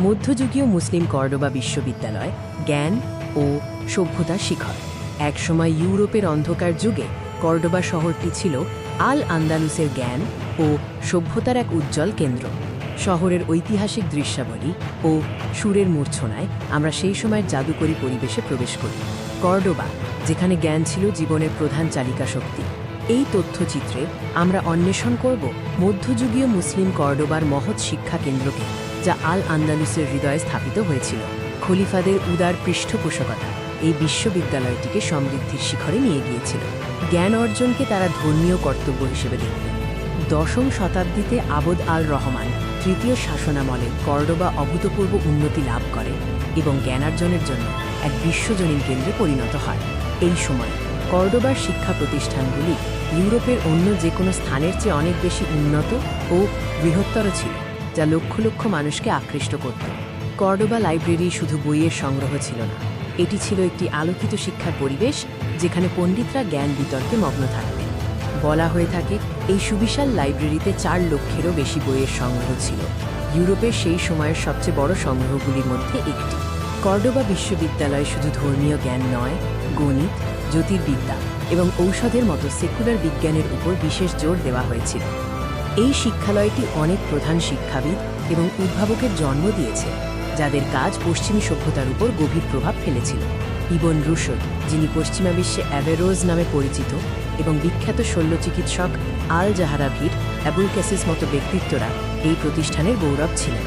মধ্যযুগীয় মুসলিম কর্ডোবা বিশ্ববিদ্যালয় জ্ঞান ও সভ্যতার শিখর। একসময় ইউরোপের অন্ধকার যুগে কর্ডোবা শহরটি ছিল আল আন্দালুসের জ্ঞান ও সভ্যতার এক উজ্জ্বল কেন্দ্র। শহরের ঐতিহাসিক দৃশ্যাবলী ও সুরের মূর্ছনায় আমরা সেই সময়ের জাদুকরী পরিবেশে প্রবেশ করি। কর্ডোবা, যেখানে জ্ঞান ছিল জীবনের প্রধান চালিকা শক্তি। এই তথ্যচিত্রে আমরা অন্বেষণ করব মধ্যযুগীয় মুসলিম কর্ডোবার মহৎ শিক্ষা কেন্দ্রকে, যা আল আন্দালুসের হৃদয়ে স্থাপিত হয়েছিল। খলিফাদের উদার পৃষ্ঠপোষকতা এই বিশ্ববিদ্যালয়টিকে সমৃদ্ধির শিখরে নিয়ে গিয়েছিল। জ্ঞান অর্জনকে তারা ধর্মীয় কর্তব্য হিসেবে দেখতেন। দশম শতাব্দীতে আবদ আল রহমান তৃতীয় শাসনামলে কর্ডোবা অভূতপূর্ব উন্নতি লাভ করে এবং জ্ঞানার্জনের জন্য এক বিশ্বজনীন কেন্দ্রে পরিণত হয়। এই সময় কর্ডোবার শিক্ষা প্রতিষ্ঠানগুলি ইউরোপের অন্য যে কোনো স্থানের চেয়ে অনেক বেশি উন্নত ও বৃহত্তর ছিল, যা লক্ষ লক্ষ মানুষকে আকৃষ্ট করত। কর্ডোবা লাইব্রেরি শুধু বইয়ের সংগ্রহ ছিল না, এটি ছিল একটি আলোকিত শিক্ষার পরিবেশ, যেখানে পণ্ডিতরা জ্ঞান বিতর্কে মগ্ন থাকতেন। বলা হয়ে থাকে, এই সুবিশাল লাইব্রেরিতে 4 লক্ষেরও বেশি বইয়ের সংগ্রহ ছিল, ইউরোপের সেই সময়ের সবচেয়ে বড় সংগ্রহগুলির মধ্যে একটি। কর্ডোবা বিশ্ববিদ্যালয় শুধু ধর্মীয় জ্ঞান নয়, গণিত, জ্যোতির্বিদ্যা এবং ঔষধের মতো সেকুলার বিজ্ঞানের উপর বিশেষ জোর দেওয়া হয়েছিল। এই শিক্ষালয়টি অনেক প্রধান শিক্ষাবিদ এবং উদ্ভাবকের জন্ম দিয়েছে, যাদের কাজ পশ্চিমী সভ্যতার উপর গভীর প্রভাব ফেলেছিল। ইবন রুশদ, যিনি পশ্চিমা বিশ্বে অ্যাভেরোজ নামে পরিচিত, এবং বিখ্যাত শল্যচিকিৎসক আল জাহারাভির, অ্যাবুল ক্যাসিস মতো ব্যক্তিত্বরা এই প্রতিষ্ঠানের গৌরব ছিলেন।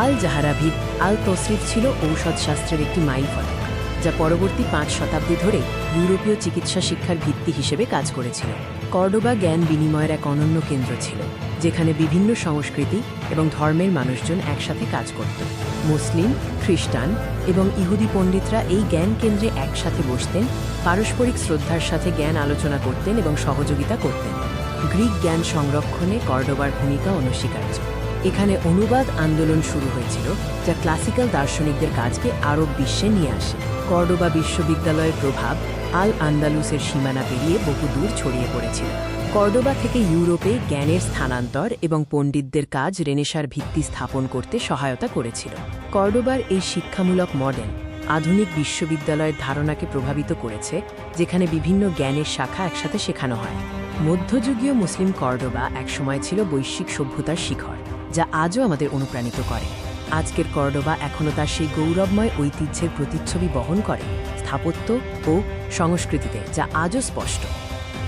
আল জাহারাভির আল তসরিফ ছিল ঔষধশাস্ত্রের একটি মাইলফলক, যা পরবর্তী 5 শতাব্দী ধরে ইউরোপীয় চিকিৎসা শিক্ষার ভিত্তি হিসেবে কাজ করেছিল। কর্ডোবা জ্ঞান বিনিময়ের এক অনন্য কেন্দ্র ছিল, যেখানে বিভিন্ন সংস্কৃতি এবং ধর্মের মানুষজন একসাথে কাজ করত। মুসলিম, খ্রিস্টান এবং ইহুদি পণ্ডিতরা এই জ্ঞান কেন্দ্রে একসাথে বসতেন, পারস্পরিক শ্রদ্ধার সাথে জ্ঞান আলোচনা করতেন এবং সহযোগিতা করতেন। গ্রিক জ্ঞান সংরক্ষণে কর্ডোবার ভূমিকা অনস্বীকার্য। এখানে অনুবাদ আন্দোলন শুরু হয়েছিল, যা ক্লাসিক্যাল দার্শনিকদের কাজকে আরব বিশ্বে নিয়ে আসে। কর্ডোবা বিশ্ববিদ্যালয়ের প্রভাব আল আন্দালুসের সীমানা পেরিয়ে বহু দূর ছড়িয়ে পড়েছিল। কর্ডোবা থেকে ইউরোপে জ্ঞানের স্থানান্তর এবং পণ্ডিতদের কাজ রেনেসাঁর ভিত্তি স্থাপন করতে সহায়তা করেছিল। কর্ডোবার এই শিক্ষামূলক মডেল আধুনিক বিশ্ববিদ্যালয়ের ধারণাকে প্রভাবিত করেছে, যেখানে বিভিন্ন জ্ঞানের শাখা একসাথে শেখানো হয়। মধ্যযুগীয় মুসলিম কর্ডোবা একসময় ছিল বৈশ্বিক সভ্যতার শিখর, যা আজও আমাদের অনুপ্রাণিত করে। আজকের কর্ডোবা এখনও তার সেই গৌরবময় ঐতিহ্যের প্রতিচ্ছবি বহন করে, স্থাপত্য ও সংস্কৃতিতে, যা আজও স্পষ্ট।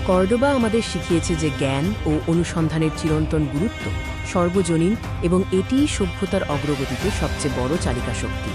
কর্ডোবা আমাদের শিখিয়েছে যে জ্ঞান ও অনুসন্ধানের চিরন্তন গুরুত্ব সর্বজনীন, এবং এটিই সভ্যতার অগ্রগতিতে সবচেয়ে বড় চালিকা শক্তি।